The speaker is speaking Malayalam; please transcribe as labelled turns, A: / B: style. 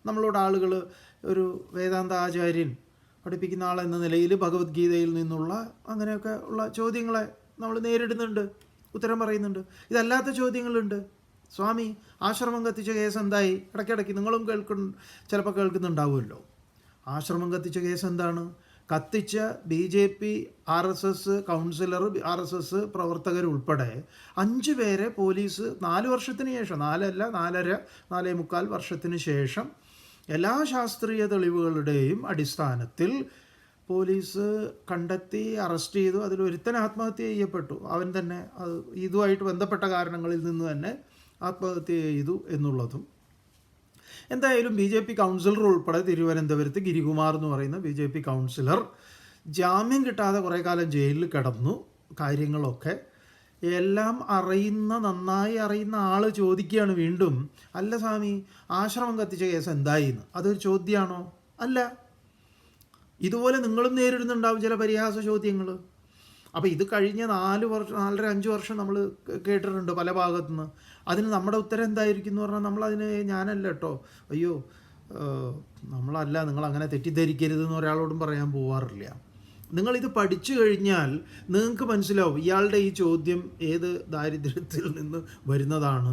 A: നമ്മളോട് ആളുകൾ ഒരു വേദാന്ത ആചാര്യൻ പഠിപ്പിക്കുന്ന ആളെന്ന നിലയിൽ ഭഗവത്ഗീതയിൽ നിന്നുള്ള അങ്ങനെയൊക്കെ ഉള്ള ചോദ്യങ്ങളെ നമ്മൾ നേരിടുന്നുണ്ട്, ഉത്തരം പറയുന്നുണ്ട്. ഇതല്ലാത്ത ചോദ്യങ്ങളുണ്ട്. സ്വാമി, ആശ്രമം കത്തിച്ച കേസ് എന്തായി? ഇടയ്ക്കിടയ്ക്ക് നിങ്ങളും ചിലപ്പോൾ കേൾക്കുന്നുണ്ടാവുമല്ലോ. ആശ്രമം കത്തിച്ച കേസ് എന്താണ്? കത്തിച്ച BJP RSS കൗൺസിലർ, RSS പ്രവർത്തകരുൾപ്പെടെ 5 പേരെ പോലീസ് 4 വർഷത്തിന് ശേഷം, 4.5 വർഷത്തിന് ശേഷം എല്ലാ ശാസ്ത്രീയ തെളിവുകളുടെയും അടിസ്ഥാനത്തിൽ പോലീസ് കണ്ടെത്തി അറസ്റ്റ് ചെയ്തു. അതിലൊരുത്തൻ ആത്മഹത്യ ചെയ്യപ്പെട്ടു. അവൻ തന്നെ ഇതുമായിട്ട് ബന്ധപ്പെട്ട കാരണങ്ങളിൽ നിന്ന് തന്നെ ആത്മഹത്യ ചെയ്തു എന്നുള്ളതും. എന്തായാലും BJP കൗൺസിലർ ഉൾപ്പെടെ തിരുവനന്തപുരത്ത് ഗിരികുമാർ എന്ന് പറയുന്ന BJP കൗൺസിലർ ജാമ്യം കിട്ടാതെ കുറേ കാലം ജയിലിൽ കിടന്നു. കാര്യങ്ങളൊക്കെ എല്ലാം നന്നായി അറിയുന്ന ആൾ ചോദിക്കുകയാണ് വീണ്ടും, അല്ല സ്വാമി, ആശ്രമം കത്തിച്ച കേസ് എന്തായിന്ന്? അതൊരു ചോദ്യമാണോ? അല്ല. ഇതുപോലെ നിങ്ങളും നേരിടുന്നുണ്ടാവും ചില പരിഹാസ ചോദ്യങ്ങൾ. അപ്പോൾ ഇത് കഴിഞ്ഞ 4.5 വർഷം നമ്മൾ കേട്ടിട്ടുണ്ട് പല ഭാഗത്തുനിന്ന്. അതിന് നമ്മുടെ ഉത്തരം എന്തായിരിക്കും എന്ന് പറഞ്ഞാൽ, നമ്മളതിന് ഞാനല്ല കേട്ടോ, അയ്യോ നമ്മളല്ല, നിങ്ങളങ്ങനെ തെറ്റിദ്ധരിക്കരുതെന്ന് ഒരാളോടും പറയാൻ പോവാറില്ല. നിങ്ങളിത് പഠിച്ചു കഴിഞ്ഞാൽ നിങ്ങൾക്ക് മനസ്സിലാവും ഇയാളുടെ ഈ ചോദ്യം ഏത് ദാരിദ്ര്യത്തിൽ നിന്ന് വരുന്നതാണ്.